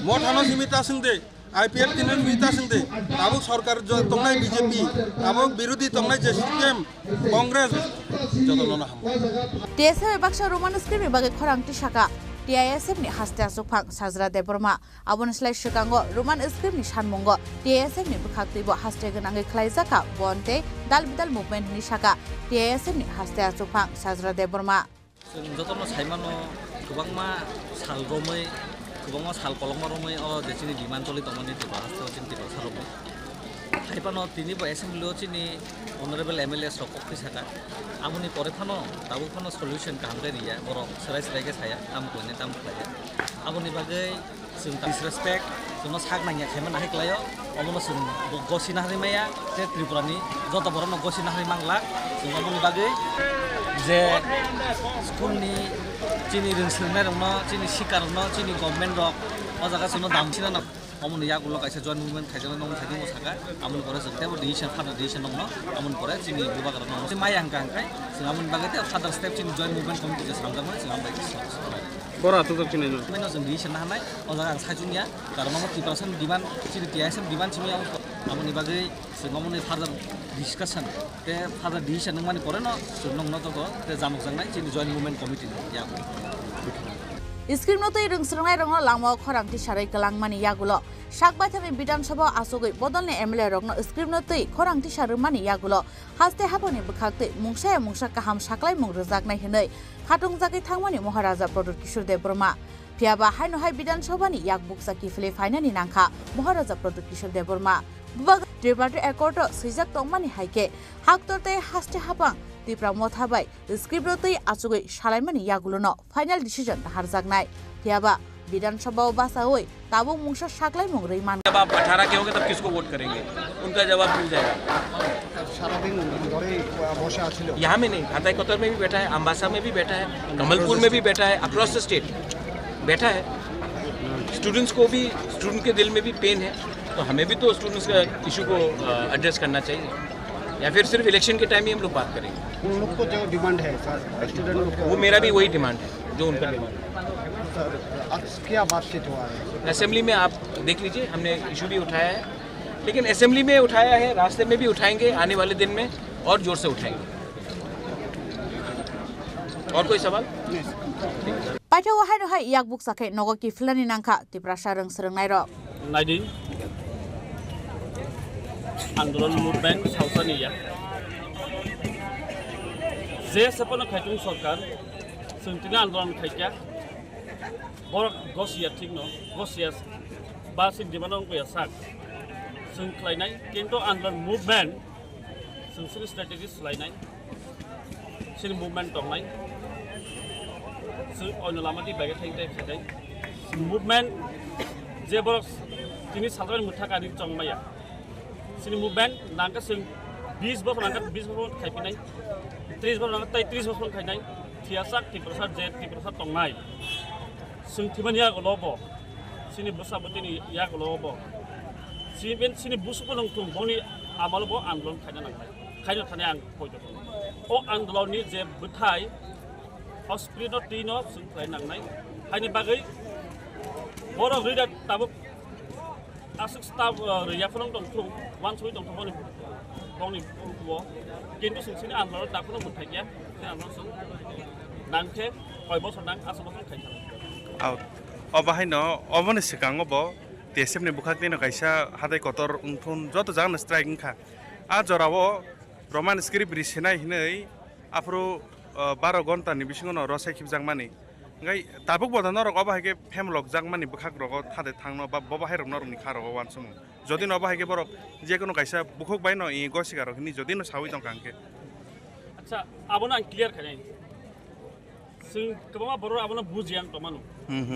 मठानो Seemita सिंदे IPL दिनन मिता सिंदे Tabuk सरकार तंगनाय BJP Tabuk विरोधी तंगनाय जे सिस्टेम कांग्रेस जतलना हम TSF baksa roman screen bagi khorang ti saka TISF ni hastia sufang sajra deborma abon slai shikango roman screen ni sanmongo TISF ni bukhaktibo hastia ganangai khlaijaka bonte dalbidal movement ni saka TISF ni hastia sufang sajra deborma जतनो साइमानो गोबांमा साल रमै गोबांमा साल कलमा रमै अ जेचिनि demand चलि तमनि ते बाहास्तो चिन्ति सालमै खाइपानो तिनि बो एसेम्बलिओ चिनि honourable MLA सकक फैसाका आमुनि परे फानो दाबु फानो सल्युशन कामरे रिया बर सराय सरायके साया काम कोने काम खाया आमुनि बागै जों डिसरेसपेक्ट जोंनो साग नांया खायमा नाहि क्लायो अमनो जों गसिना हरिमाया जे त्रिपुरानि जत बरनो गसिना हरि मांगला जों आमुनि बागै जे स्कुलनि चिनि रोंसोनाय रंनो चिनि शिकार रंनो चिनि गभर्नमेन्ट रक अ जागा जोंनो दामसिना न अमनो यागुलो काइसे जॉइन मुभमेन्ट खाइजनो नम थादि मोसाका आमुनि परे जोंतेबो डिसिजन फादर डिसिजन नंनो आमुनि परे चिनि बुबागर नंनो से माय आंका आंकाय जों आमुनि बागैते फादर स्टेप चिनि जॉइन मुभमेन्ट कमिटि जे सामजामोन जों आमबाय बरा तो चिनि मेनो जों डिसिजन हानाय अ जागा आं साजुनिया कारमामा 3% डिमान्ड चिनि TISF डिमान्ड चिनि आमुनि बागै जों आमुनि फादर डिसकाशन ते फादर डिसिजन नंमानि परे न जों नंनो तो ते जामुक जांनाय चिनि जॉइन मुभमेन्ट कमिटि या स्क्रिप्ट रोंसोनाय रंग लामा खरांथि सारै गलांमानि यागुलो सागबाथानि विधानसभा आसोगै बदलनि MLA रंग स्क्रिप्ट खरांथि सारमानि यागुलो हास्ते हाबनि बखाक्ते मुंसाया मुंसा काहाम साख्लाय मुं रोजागनाय हनै खाटुंजागै थांमानि महाराजा प्रदुत किशोर देबबर्मा फियाबा हायनहाय विधानसभानि यागबुकसा किफले फाइनानि नांखा महाराजा प्रदुत किशोर देबबर्मा बुबाग त्रिपाठी एकर्ट सैजाक तंमानि हायके हाक्तरते हास्ते हाबां त्रिपुरा मथाबाय स्क्रिप्ट आसुगै सालायमानि यागुलोनो फाइनल डिसिजन हारजागनाय फियाबा विधानसभा बासाओय ताबुक मुंसा साख्लाय मुं रैमान जब आप 18 के होंगे तब किसको वोट करेंगे उनका जवाब मिल जाएगा यहाँ में नहीं खाताई कोतर में भी बैठा है अम्बासा में भी बैठा है कमलपुर में भी बैठा है अक्रॉस द स्टेट बैठा है स्टूडेंट्स को भी स्टूडेंट के दिल में भी पेन है तो हमें भी तो स्टूडेंट्स का इशू को एड्रेस करना चाहिए या फिर सिर्फ इलेक्शन के टाइम ही हम लोग बात करेंगे उन लोग को जो डिमांड है सर स्टूडेंट लोग वो मेरा भी वही डिमांड है जो उनका डिमांड है सर आज क्या बातचीत हुआ है असेंबली में आप देख लीजिए हमने इशू भी उठाया है लेकिन असेंबली में उठाया है रास्ते में भी उठाएंगे आने वाले दिन में और जोर से उठाएंगे और कोई सवाल पाइथाव हायनहाय यागबुक साखे नगो किफलानि नांखा त्रिपुरा सारं सरंनाय र नायदि आंदोलन मुभमेंट सावसानिया जे सपन खायथुं सरकार सोंथिना आंदोलन खायका बर गसिया ठीक न गसिया बासिन दिमानन गया साक जों खालायनाय किन्तु आंदोलन मुभमेंट जोंनि स्ट्रेटेजि सोलायनाय सिनि मुभमेंट दंनाय जों अन लामादि बागे थाइदै खायदै मुभमेंट जे बर तिनि सालरान मुथाकानि चंमाया सिनि मुभमेंट नांका जों 20 बोसोर नांका 20 बोसोर खायफिनाय 30 बोसोर नांका 33 बोसोर खायनाय थियासाक तिप्रसाद जे तिप्रसाद दंनाय जों थिमानिया गलबो सिनि बुसाबतिनि या गलबो सिनि बुसुबो नंथुं बनि आमालबो आन्दोलन खायना नांनाय खायनो थानाय आं फयदो अ आन्दोलननि जे बुथाय हस्पिटल टिनो जों खाय नांनाय हायनि बागै बर' रिडा ताबो आसुक स्टाफ रियाफोरं दंथुं वान सय दंथुं बनि वो किन्तु जोंनि आन्दोलन दाखौनो मोनथाय गैया जों आन्दोलन नांखे कय बोसोर नां आसाम बोसोर खायना अबाहायनो अबनि सिगाङावबो TSF नि बुखाकनिनो कायसा हादाय कतर उंथुन जत जागन स्ट्राइकिं खा आ जरावो रमान स्क्रिप्ट रिसिनाय हिनै आफ्रो 12 घन्टानि बिसिङाव रसाय खिबजांमानि गाय ताबुक बदन रग अबाहायके फेमलक जांमानि बुखाक रग थादे थांनो बा बबाहाय रग नरनि खारग वानसुम जदि नबाहायके बरक जेकुनो कायसा बुखक बायनो इ गसिगार हिनि जदि न सावि दं कांके अच्छा आबोना क्लियर खाय जों गोबां बर' आबोना बुजियान तमानु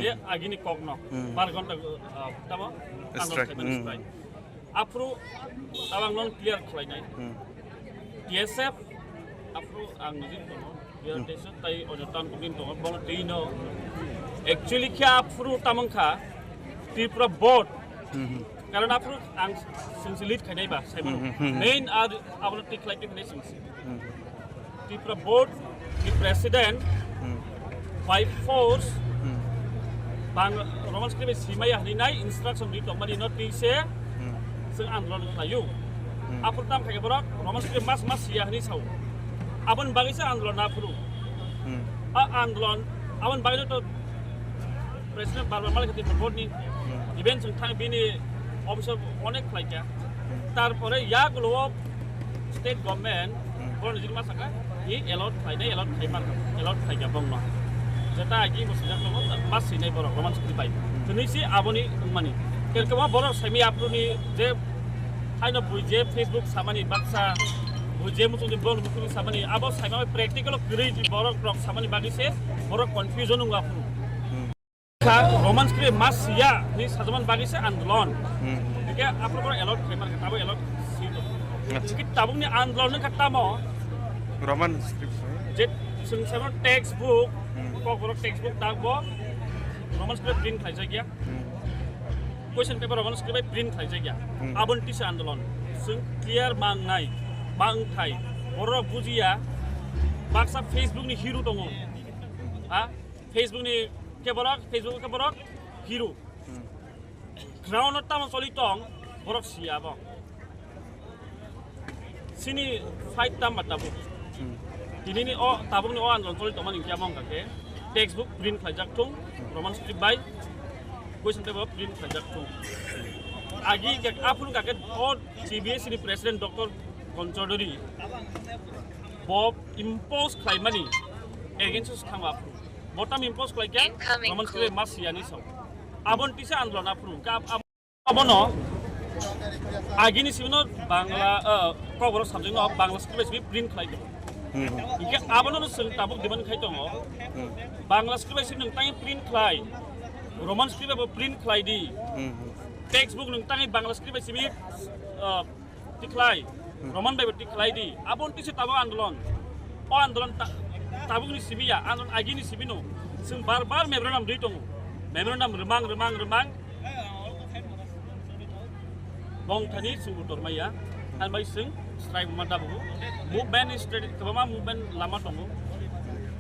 जे आगिनि कगनो 12 घन्टा तामा आन्दोलन आफ्रो आबां नन क्लियर खालायनाय TSF आफ्रो आं निजि बियार देशो ताई अजतान कुदिन दङ बङ दैनो एक्चुअली क्या आफ्रो तामंखा त्रिपुरा बोर्ड कारण आफ्रो आं सिंसि लिड खायनाय बा साइमन मेन आर आबोना टिकलाइटिव ने सिंसि त्रिपुरा बोर्ड नि president by force Roman script simaya harinai instruction di tomani not pise sing andron layu apertam kaya borok Roman script mas ya hani sau abon bagi se andron na puru andron abon bagi to president barbar malik khati report ni event sing thang bini officer onek khlaika tarpore ya gulo state government kono jigma saka I allowed khaija bongno jeta agi musida kono mas sinai borok Roman script bai tunisi aboni mani kelkama borok semi apruni je haino buje Facebook samani baksa buje mutung di blog bukuni samani abo saima practical kri borok rock samani bagi se borok confusion unga pun ka Roman script mas ya ni sajaman bagi se andolon ke apro ko allowed khaimar ka tabo allowed sito ki tabung ni andolon ka tamo Roman script je sung sama textbook ko borok textbook dagbo Roman script print khaija gya question paper Roman script print khaija gya abon tisa andolon sung clear mangnai bangthai borok bujia baksa Facebook ni hero tongo Facebook ni ke borok hero ground tamo solitong borok siaba sini fight tam matabu ini ni tabung ni andolon solitong mani kiamong kake textbook print khaijak tung Roman script by question paper print khaijak tung agi ke apun kake CBS ni president Dr. Conchodori Bob impose claimani against thangwa botam impose klaika Roman script mas yani so abon tisa andolon apru ka abono agi ni sibino bangla kobor subject no bangla script bi print khlaido ike abono no sung tabuk diban khaitongo bangla script sin nang print khlai Roman script bo print khlai di textbook nang tangi bangla script sibi tiklai Roman by tiklai di abon tisa tabuk andolon andolon tabuk ni sibiya andolon agi ni sibino sung bar memorandum ditongo memorandum remang bong thani sung utor maya an bai sung strike madabu movement is kabama movement lama tongo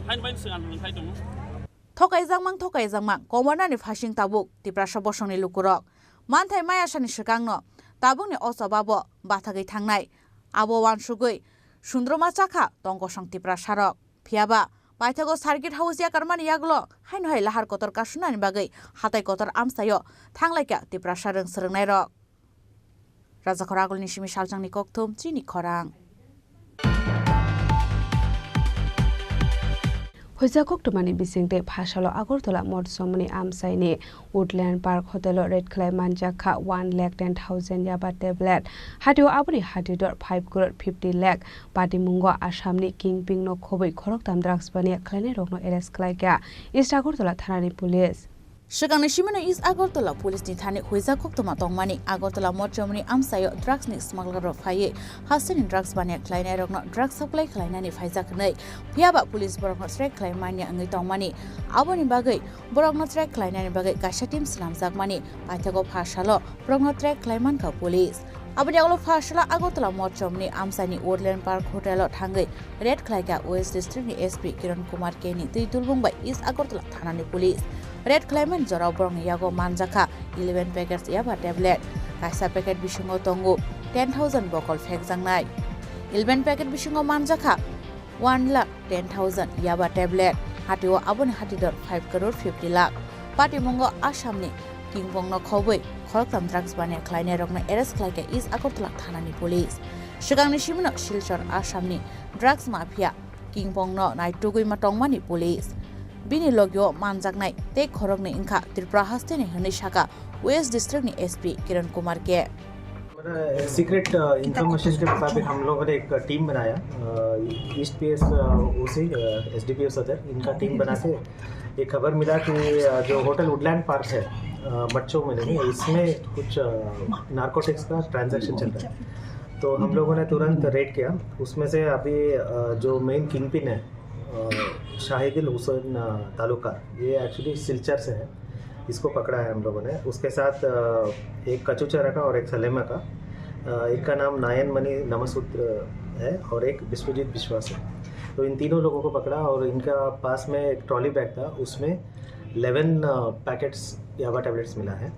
han bai sung andolon khai tongo thokai jangmang komona ni phashing tabuk tiprasha bosong ni lukurok manthai maya shani shikangno tabuk ni osababo bathagai thangnai abo wan sugoi sundroma chakha tongko sang tiprasharok phiaba Paithago Circuit House ya karmani yaglo haino hai lahar kotor kasunani bagai hatai kotor amsayo thanglaika tiprasareng serengnai rok Raja Khoragul ni simi saljang ni kokthum Chini Khorang Hoja koktumani bisingte phasalo Agartala Modsomani amsaini Woodland Park Hotel Red Clay Manjaka 1,10,000 yaba tablet hadio abuni hadidor 5 crore 50 lakh pati mungo Assamni kingping no khoboi khorok tam drugs bani khlane rokno arrest khlaika East Agartala thanani police Shikangni simino East Agartala police ni thani hoja koktuma tongmani Agartala Modsomani amsayo drugs ni smuggler ro phaye hasini drugs bani khlainai rokno drugs supply khlainani phaijak nei phiaba police borokno track khlaimani angai tongmani aboni bagai borokno track khlainani bagai kaisa team slamjak mani paithago phasalo borokno track klaiman ka police aboni aglo phasala Agartala Modsomani amsani Woodland Park Hotel thangai red khlaika West District ni SP Kiran Kumar K ni tuitulbung bai East Agartala thanani police Red Clement Jorau Brong Yago Manjaka 11 packets yaba tablet kaisa packet bisungo tongo 10,000 bokol fek jangnai 11 packet bisungo Manjaka 1,10,000 yaba tablet hatio aboni hatidor 5 crore 50 lakh pati mongo Assamni kingpong no khoboi khoroktam drugs bane khlaine rokna arrest khlaika East Agartala thanani police shigangni simino Silchar Assamni drugs mafia kingpong no naitugui ma tongmani police Bini logyo manjaknai te khorokni ingkha Tripura hasteni hni shaka West District ni SP Kiran Kumar के secret information के मुताबिक हम लोगों ने एक team बनाया east PS ओसी SDPO सदर इनका टीम बना के एक खबर मिला कि जो होटल वुडलैंड पार्क है मच्छों में नहीं इसमें कुछ नारकोटिक्स का ट्रांजैक्शन चल रहा है तो हम लोगों ने तुरंत रेड किया उसमें से अभी जो मेन किंग पिन है शाहिदिल हुसैन तालुका ये एक्चुअली सिलचर से है इसको पकड़ा है हम लोगों ने उसके साथ एक कचूचरा का और एक सलेमा का एक का नाम नायन मणि नमसूत्र है और एक विश्वजीत विश्वास है तो इन तीनों लोगों को पकड़ा और इनका पास में एक ट्रॉली बैग था उसमें 11 पैकेट्स याबा टैबलेट्स मिला है।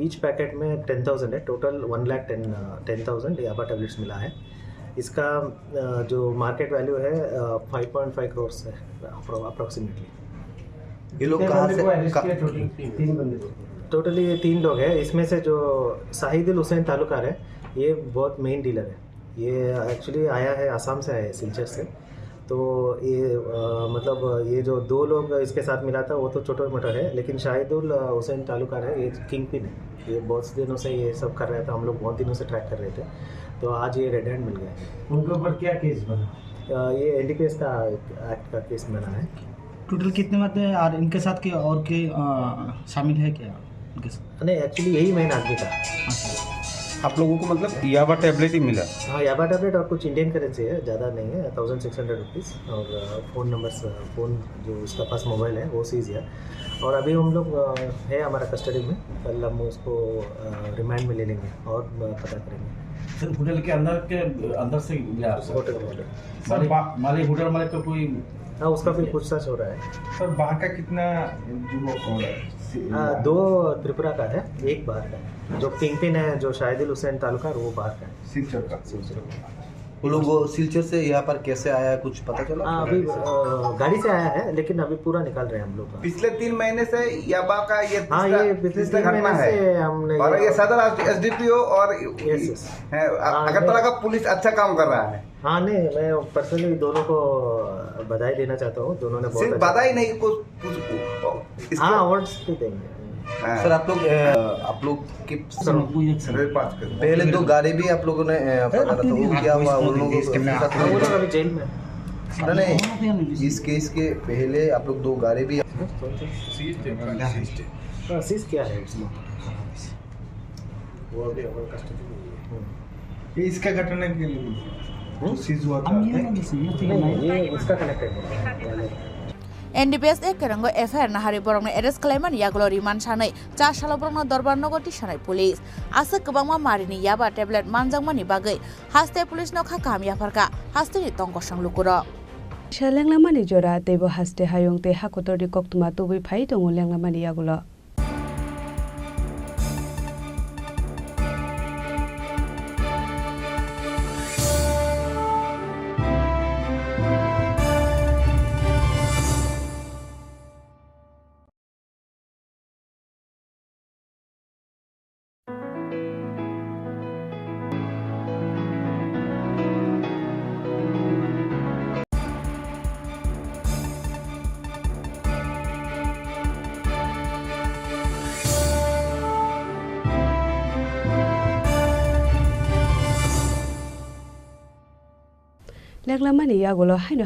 ईच पैकेट में 10,000 है, टोटल 1,10,000 याबा टैबलेट्स मिला है। इसका जो मार्केट वैल्यू है 5.5 करोड़ है अप्रॉक्सीमेटली। ये लोग कहाँ से? टोटली 3 लोग हैं। इसमें से जो शाहिदुल हुसैन तालुकार है, ये बहुत मेन डीलर है। ये एक्चुअली आया है आसाम से, आया है सिलचर से। तो ये मतलब ये जो 2 लोग इसके साथ मिला था वो तो छोटा मोटा है, लेकिन शाहिदुल हुसैन तालुकार है, ये किंग पिन है। ये बहुत दिनों से ये सब कर रहा था, हम लोग बहुत दिनों से ट्रैक कर रहे थे। तो आज ये रेड हैंड मिल गया है। उनके ऊपर क्या केस बना? ये NDPS का एक्ट का केस बना है। टोटल कितने मत है और इनके साथ के और के शामिल है क्या इनके साथ? नहीं, एक्चुअली यही मेन आदमी था। आप लोगों को मतलब याबा टैबलेट ही मिला? हाँ, याबा टैबलेट और कुछ इंडियन करेंसी है, ज़्यादा नहीं है, 1600 रुपीज़। और फ़ोन नंबर्स, फ़ोन जो उसका पास मोबाइल है वो सीज है। और अभी हम लोग है हमारा कस्टडी में, कल हम उसको रिमांड में ले लेंगे और पता करेंगे। सर होटल के अंदर से मिला? होटल मालिक होटल मालिक का कोई? हाँ, उसका भी पूछताछ हो रहा है। सर बाहर का कितना युवक है? 2 त्रिपुरा का है, 1 बाहर का है। जो किंग पिन है, जो शाहिदुल हुसैन तालुकार, वो बाहर का है, सिलचर का। वो लोग सिलचर से यहाँ पर कैसे आया कुछ पता चला? हाँ, अभी गाड़ी से आया है, लेकिन अभी पूरा निकाल रहे हैं हम लोग। पिछले 3 महीने से याबा का ये हाँ, ये पिछले 3 महीने से हमने, और ये सदर SDPO और अगरतला का पुलिस अच्छा काम कर रहा है। हाँ, नहीं, मैं पर्सनली दोनों को बधाई देना चाहता हूँ। दोनों ने सिर्फ बधाई नहीं, कुछ हाँ अवार्ड्स भी देंगे। सर आप लोग के पहले 2 गाड़ी भी आप लोगों ने पकड़ा था, वो क्या हुआ? उन लोगों को अभी जेल में। नहीं, इस केस के पहले आप लोग 2 गाड़ी भी सीज किया है उसमें। वो अभी ये इसका घटना के लिए सीज हुआ था? ये इसका कनेक्टेड है। NDPS केरंगो FIR नाहारि बरंनो एरेस्ट खालामनानै यागुलो रिमान्ड सानै 4 साल बरंनो दरबार नगरति सानाय पुलिस आसो गोबांमा मारिनि याबा टेब्लेट मानजांमानि बागै हास्ते पुलिसनो खाकाम याफारका हास्तेनि तंगसं लुकुरो लेंलामानि जरा तेबो हास्ते हायंते हाकोतरि कक्तुमा तुबै फाइ दङ लेंलामानि यागुलो लेंलामानि यागुलो हायनो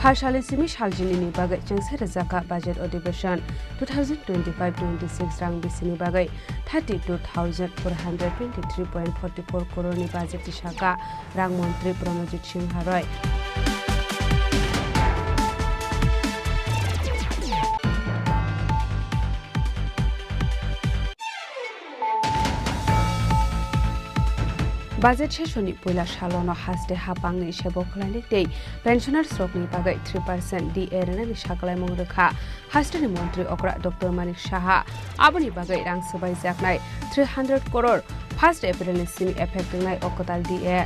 हारसाले सिमि सालजिनि बागै चंसे रजाका बजेट अधिवेशन 2025-26 रां बिसिनि बागै 32,423.44 करोड़नि बजेट शाखा रां मंत्री प्रमजित सिंह रॉय बाजेट सेसननि पहिला सालावनो हास्ते हापांनि सेबखलानि दै पेन्शनार्स रकनि बागै 3% DA रेनानि साकलाय मंगरखा हास्तेनि मंत्री अक्रा डॉक्टर मानिक साहा आबनि बागै रां सबाय जाकनाय 300 करोड़ 1 एप्रिल नि सिनि एफेक्ट नाय अकताल DA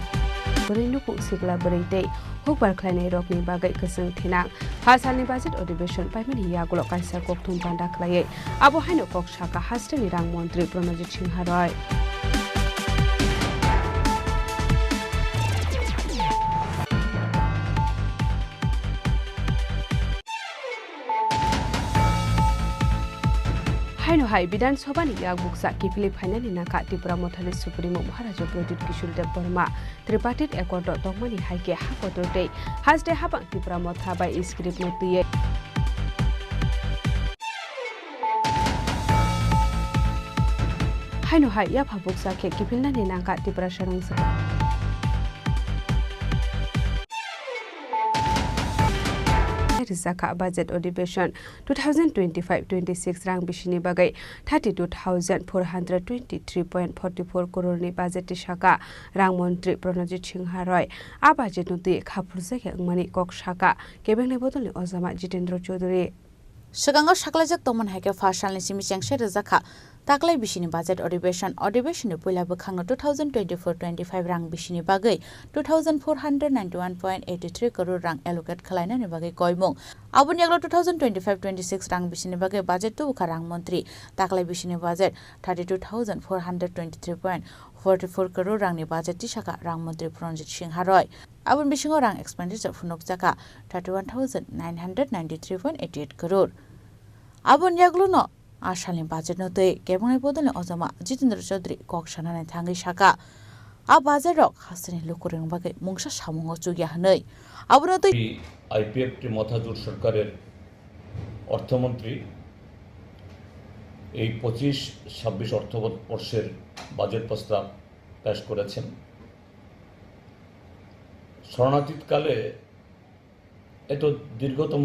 बरैनुकु सिगला बरै दै हुकबार खलायनाय रकनि बागै गोसों थिना हासालनि बाजेट अधिवेशन पाइमिनि यागुलो कायसा कक्थुम बान्दा खलायै आबो हायनो कक साका हास्तेनि रां मंत्री प्रमजित सिंह रॉय हायनो हाय विधानसभानि यागबुकसा किफिलि फाइनालनि नाका त्रिपुरा मथानि सुप्रीमो महाराजा प्रदीप किशोर देव बर्मा त्रिपाठित एकर्ड दंमानि हाइके हाकतोरदै हाजदे हाबां त्रिपुरा मथा बाय स्क्रिप्ट नोतियै हायनो हाय या फाबुकसा के किफिलनानि नाका त्रिपुरा सरंसा Rizaka budget अधिवेशन 2025-26 रां बिसिनि बागै 32,423.44 करोड़नि बजेट शाखा रां मंत्री प्रणजित सिंह रॉय आ बजेट नुति खाफुरजे अंगमानि कक शाखा केबेंनि बदलनि अजामा Jitendra Chaudhary Sigango saklajak tongman haike first salni simi chengse rejaka taklai bisini budget अधिवेशननि पहिला बोखांनो 2024-25 रां बिसिनि बागै 2491.83 करोड़ रां एलोकेट खालायनायनि बागै कयमुं आबुनि आगला 2025-26 रां बिसिनि बागै बाजेट तो बुखा रां मन्त्री ताक्लाय बिसिनि बाजेट 32,423.44 करोड़ रांनि बाजेट तिसाका रां मन्त्री प्रनजित सिंह रय आबुन बिसिङाव रां एक्सपेन्डिचार फुनुक जाका 31,993.88 करोड़ आबुन याग्लुनो आसालनि बाजेट नतै केबंनाय बदलनि अजमा जितेन्द्र चौधरी कक सानानै थाङै साका आ बाजेटक हासनि लोकरें बागै मुंसा सामुङाव चुगिया हनै आबुनो तै आईपीएफ টি মথাজোট সরকারের অর্থমন্ত্রী এই 25-26 অর্থবর্ষের বাজেট প্রস্তাব পেশ করেছেন শরণার্থীকালে এত দীর্ঘতম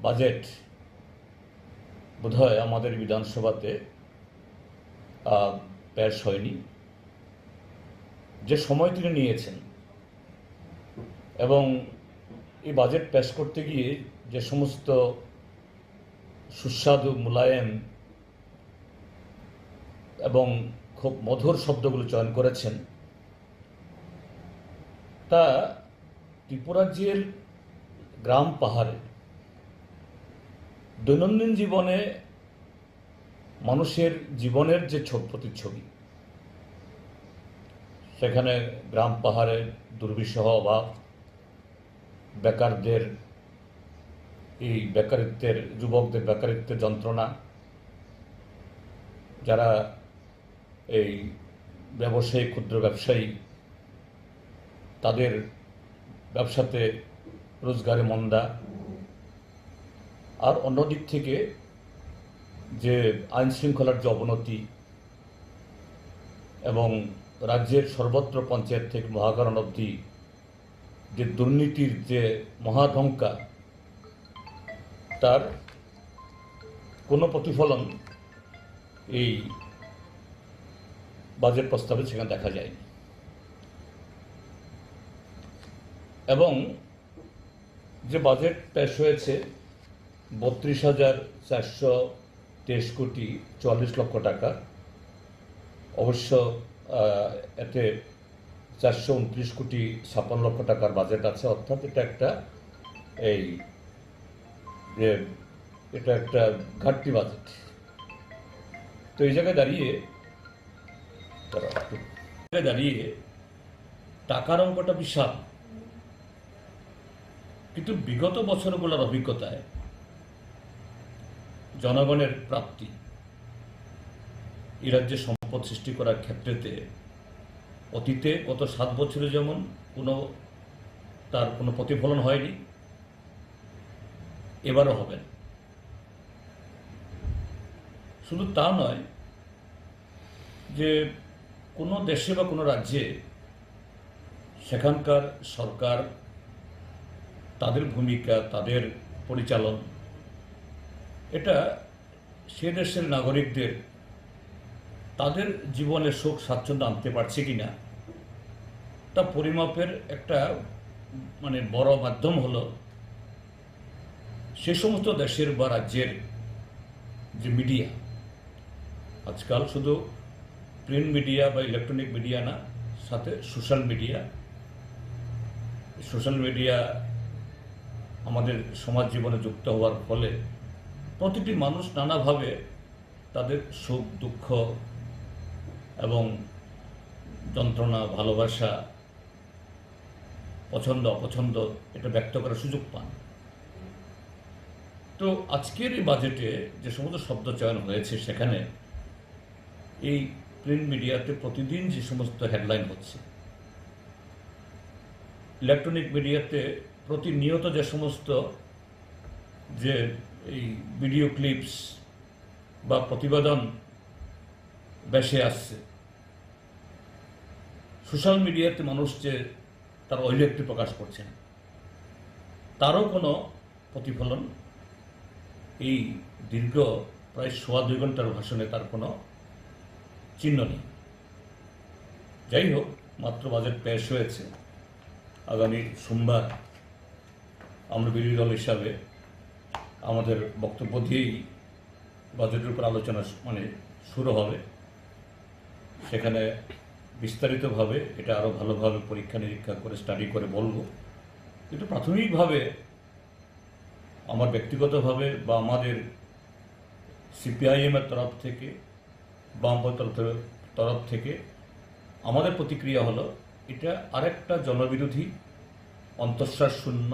বাজেট বোধহয় আমাদের বিধানসভাতে পেশ হয়নি যে সময় তিনি নিয়েছেন এবং এই বাজেট পেশ করতে গিয়ে যে সমস্ত সুস্বাদু মুলায়েম এবং খুব মধুর শব্দগুলো চয়ন করেছেন তা ত্রিপুরাজ্যের গ্রাম পাহাড়ে দৈনন্দিন জীবনে মানুষের জীবনের যে প্রতিচ্ছবি সেখানে গ্রাম পাহাড়ের দুর্বিষহ অভাব বেকারদের এই বেকারিত্বের যুবকদের বেকারিত্বের যন্ত্রণা যারা এই ব্যবসায়ী ক্ষুদ্র ব্যবসায়ী তাদের ব্যবসাতে রোজগারে মন্দা আর অন্যদিক থেকে যে আইন শৃঙ্খলার যে অবনতি এবং রাজ্যের সর্বত্র পঞ্চায়েত থেকে মহাকরণ অবধি যে দুর্নীতির যে মহাধঙ্কা তার কোনো প্রতিফলন এই বাজেট প্রস্তাবে সেখানে দেখা যায়নি এবং যে বাজেট পেশ হয়েছে 32,423 কোটি 44 লক্ষ টাকা অবশ্য এতে 429 কোটি 56 লক্ষ টাকার বাজেট আছে অর্থাৎ এটা একটা ঘাটতি বাজেট তো এই জায়গায় দাঁড়িয়ে টাকার অঙ্কটা বিশাল কিন্তু বিগত বছরগুলোর অভিজ্ঞতায় জনগণের প্রাপ্তি এই রাজ্যে সম্পদ সৃষ্টি করার ক্ষেত্রেতে অতীতে গত 7 বছরে যেমন তার কোনো প্রতিফলন হয়নি এবারও হবে না শুধু তা নয় যে কোনো দেশে বা কোনো রাজ্যে সেখানকার সরকার তাদের ভূমিকা তাদের পরিচালন এটা সে দেশের নাগরিকদের তাদের জীবনে সুখ স্বাচ্ছন্দ্য আনতে পারছে কিনা তা পরিমাপের একটা বড় মাধ্যম হলো সে সমস্ত দেশের বা রাজ্যের যে মিডিয়া আজকাল শুধু প্রিন্ট মিডিয়া বা ইলেকট্রনিক মিডিয়া না সাথে সোশ্যাল মিডিয়া আমাদের সমাজ জীবনে যুক্ত হওয়ার ফলে প্রতিটি মানুষ নানাভাবে তাদের সুখ দুঃখ এবং যন্ত্রণা ভালোবাসা পছন্দ অপছন্দ এটা ব্যক্ত করার সুযোগ পান তো আজকের এই বাজেটে যে সমস্ত শব্দ চয়ন হয়েছে সেখানে এই প্রিন্ট মিডিয়াতে প্রতিদিন যে সমস্ত হেডলাইন হচ্ছে ইলেকট্রনিক মিডিয়াতে প্রতিনিয়ত যে সমস্ত যে এই ভিডিও ক্লিপস বা প্রতিবেদন বেশে আসছে সোশ্যাল মিডিয়াতে মানুষ যে তার অভিব্যক্তি প্রকাশ করছেন তারও কোনো প্রতিফলন এই দীর্ঘ প্রায় 2.5 ঘন্টার ভাষণে তার কোনো চিহ্ন নেই যাই হোক মাত্র বাজেট পেশ হয়েছে আগামী সোমবার আমরা বিরোধী দল হিসাবে আমাদের বক্তব্য দিয়েই বাজেটের উপর আলোচনা শুরু হবে। সেখানে বিস্তারিতভাবে এটা আরও ভালোভাবে পরীক্ষা নিরীক্ষা করে স্টাডি করে বলবো। কিন্তু প্রাথমিকভাবে আমার ব্যক্তিগতভাবে বা আমাদের সিপিআইএমের তরফ থেকে বামপন্থীর তরফ থেকে আমাদের প্রতিক্রিয়া হলো এটা আরেকটা জনবিরোধী, অন্তঃশ্বাস শূন্য,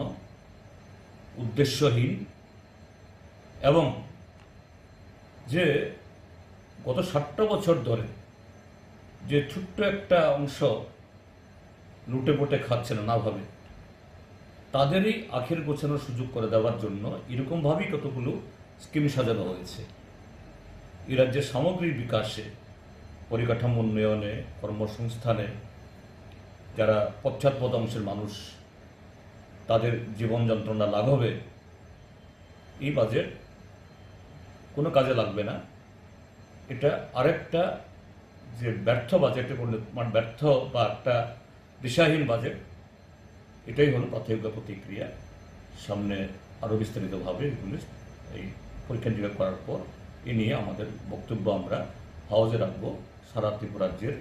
উদ্দেশ্যহীন এবং যে গত 60টা বছর ধরে যে ছোট্ট একটা অংশ লুটে পুটে খাচ্ছে নানাভাবে, তাদেরই আখের গোছানোর সুযোগ করে দেওয়ার জন্য এরকমভাবেই কতগুলো স্কিম সাজানো হয়েছে। এই রাজ্যের সামগ্রিক বিকাশে, পরিকাঠামো উন্নয়নে, কর্মসংস্থানে যারা পশ্চাৎপদ অংশের মানুষ তাদের জীবন যন্ত্রণা লাঘবে এই বাজেট কোনো কাজে লাগবে না। এটা আরেকটা যে ব্যর্থ বাজেটে ব্যর্থ বা একটা দিশাহীন বাজেট, এটাই হলো প্রাথমিক প্রতিক্রিয়া। সামনে আরও বিস্তারিতভাবে এগুলি এই পরীক্ষা নিরীক্ষা করার পর এ নিয়ে আমাদের বক্তব্য আমরা হাউজে রাখবো সারা ত্রিপুরা রাজ্যের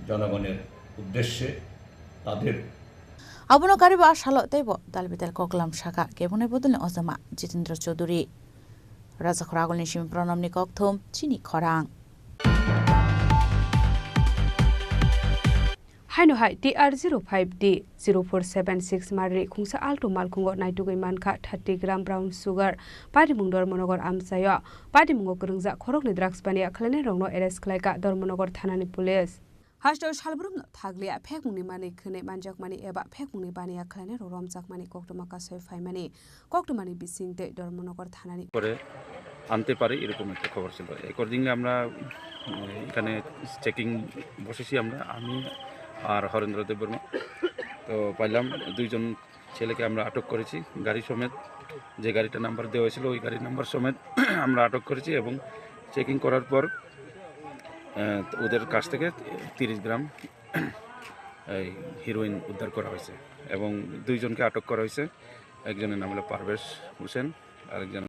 জনগণের উদ্দেশ্যে। তাদের আবনকারী বা সালো তাইব দালবিদাল ককলাম শাখা কেবনে বদলে অজমা জিতেন্দ্র চৌধুরী রাজা খরাগলনি সিম প্রণমনি ককথম চিনি খরাং Haino hai TR05D 0476 Madri Kungsa Alto Malkungo Naitugui Manka 30 gram brown sugar Padi Mung Dormonogor Amsayo Padi Mungo Kurungza Khorokni drugs bani akhlane rongno arrest khlaika Dormonogor thanani police Hashtag Shalbrum Thaglia Pekmuni Mani Kune Manjak Mani Eba Pekmuni Bani akhlane Romjak Mani Koktomaka Soifai Mani Koktomani Bising de Dormonogor thanani করে আনতে পারে এরকম একটা খবর ছিল। Accordingly আমরা এখানে checking বসেছি, আমি আর হরেন্দ্র দেববর্মা। তো পাইলাম দুইজন ছেলেকে আমরা আটক করেছি, গাড়ি সমেত, যে গাড়িটা নাম্বার দেওয়া হয়েছিল ওই গাড়ির নাম্বার সমেত আমরা আটক করেছি এবং চেকিং করার পর ওদের কাছ থেকে 30 গ্রাম হিরোইন উদ্ধার করা হয়েছে এবং দুইজনকে আটক করা হয়েছে। একজনের নাম হলো পারভেজ হোসেন, আরেকজন